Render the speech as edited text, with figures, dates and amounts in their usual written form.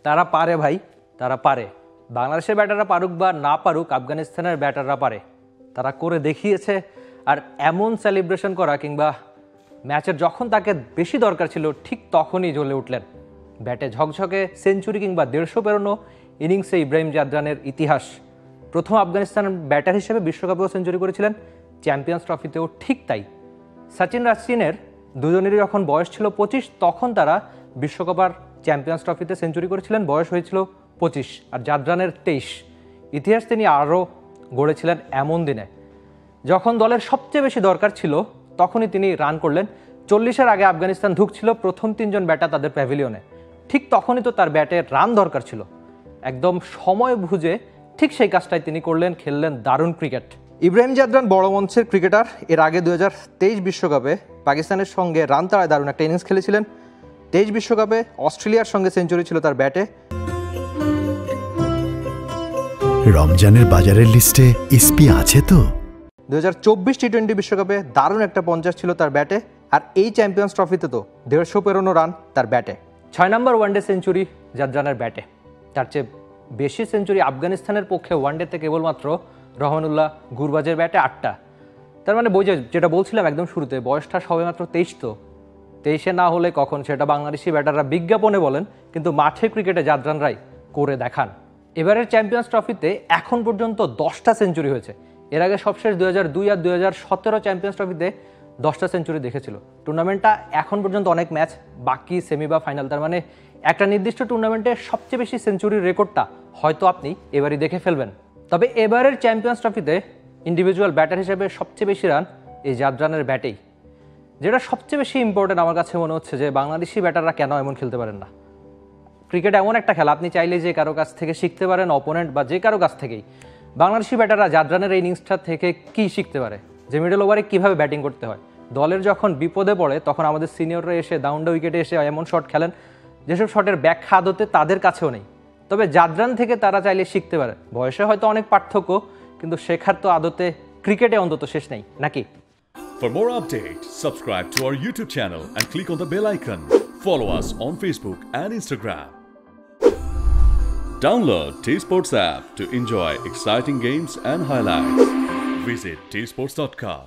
তারা পারে ভাই, তারা পারে। বাংলাদেশের ব্যাটাররা পারুক বা না পারুক, আফগানিস্তানের ব্যাটাররা পারে। তারা করে দেখিয়েছে। আর এমন সেলিব্রেশন করা কিংবা ম্যাচের যখন তাকে বেশি দরকার ছিল ঠিক তখনই জ্বলে উঠলেন। ব্যাটে ঝকঝকে সেঞ্চুরি কিংবা 150 পেরোনো ইনিংসে ইব্রাহিম জাদরানের ইতিহাস। প্রথম আফগানিস্তানের ব্যাটার হিসেবে বিশ্বকাপেও সেঞ্চুরি করেছিলেন, চ্যাম্পিয়ন্স ট্রফিতেও ঠিক তাই। সচিন রাচিনের দুজনেরই যখন বয়স ছিল 25, তখন তারা বিশ্বকাপ আর চ্যাম্পিয়ন্স ট্রফিতে সেঞ্চুরি করেছিলেন, বয়স হয়েছিল 25, আর জাদরানের 23। ইতিহাস তিনি আরও গড়েছিলেন এমন দিনে যখন দলের সবচেয়ে বেশি দরকার ছিল, তখনই তিনি রান করলেন। 40-এর আগে আফগানিস্তান ঢুকছিল প্রথম 3 জন ব্যাটার তাদের প্যাভিলিয়নে, ঠিক তখনই তো তার ব্যাটে রান দরকার ছিল। একদম সময় বুঝে ঠিক সেই কাজটাই তিনি করলেন, খেললেন দারুণ ক্রিকেট। ইব্রাহিম জাদরান বড় মঞ্চের ক্রিকেটার। এর আগে 2023 বিশ্বকাপে পাকিস্তানের সঙ্গে রান তাড়ায় দারুণ একটা ইনিংস খেলেছিলেন। 23 বিশ্বকাপে অস্ট্রেলিয়ার সঙ্গে সেঞ্চুরি ছিল তার ব্যাটে। রমজানের বাজারের লিস্টে এসপি আছে তো। 2024 টি20 বিশ্বকাপে দারুণ একটা 50 ছিল তার ব্যাটে। আর এই চ্যাম্পিয়ন্স ট্রফিতে তো 150 পেরোনো রান তার ব্যাটে। 6 নম্বর ওয়ানডে সেঞ্চুরি জাদরানের ব্যাটে। তার চেয়ে বেশি সেঞ্চুরি আফগানিস্তানের পক্ষে ওয়ানডেতে কেবলমাত্র রহমানুল্লাহ গুরবাজের ব্যাটে 8টা। তার মানে বই যেটা বলছিলাম একদম শুরুতে, বয়সটা সবেমাত্র 23। তো 23-এ না হলে কখন, সেটা বাংলাদেশি ব্যাটাররা বিজ্ঞাপনে বলেন, কিন্তু মাঠে ক্রিকেটে জাদরানরাই করে দেখান। এবারের চ্যাম্পিয়ন্স ট্রফিতে এখন পর্যন্ত 10টা সেঞ্চুরি হয়েছে। এর আগে সবশেষ 2002 আর 2017 চ্যাম্পিয়ন্স ট্রফিতে 10টা সেঞ্চুরি দেখেছিল। টুর্নামেন্টটা এখন পর্যন্ত অনেক ম্যাচ বাকি, সেমি বা ফাইনাল। তার মানে একটা নির্দিষ্ট টুর্নামেন্টে সবচেয়ে বেশি সেঞ্চুরির রেকর্ডটা হয়তো আপনি এবারই দেখে ফেলবেন। তবে এবারের চ্যাম্পিয়ন্স ট্রফিতে ইন্ডিভিজুয়াল ব্যাটার হিসেবে সবচেয়ে বেশি রান এই জাদরানের ব্যাটেই। যেটা সবচেয়ে বেশি ইম্পর্টেন্ট আমার কাছে মনে হচ্ছে যে বাংলাদেশি ব্যাটাররা কেন এমন খেলতে পারেন না। ক্রিকেট এমন একটা খেলা, আপনি চাইলে যে কারো কাছ থেকে শিখতে পারেন, অপোনেন্ট বা যে কারো কাছ থেকেই। বাংলাদেশি ব্যাটাররা জাদরানের এই ইনিংসটা থেকে কি শিখতে পারে, যে মিডল ওভারে কীভাবে ব্যাটিং করতে হয়। দলের যখন বিপদে পড়ে তখন আমাদের সিনিয়ররা এসে ডাউনডা উইকেটে এসে এমন শট খেলেন যেসব শটের ব্যাখ্যা আদতে তাদের কাছেও নেই। তবে জাদরান থেকে তারা চাইলে শিখতে পারে। বয়সে হয়তো অনেক পার্থক্য, কিন্তু শেখার তো আদতে ক্রিকেটে অন্তত শেষ নেই, নাকি? For more updates, subscribe to our YouTube channel and click on the bell icon. Follow us on Facebook and Instagram. Download T-Sports app to enjoy exciting games and highlights. Visit tsports.com.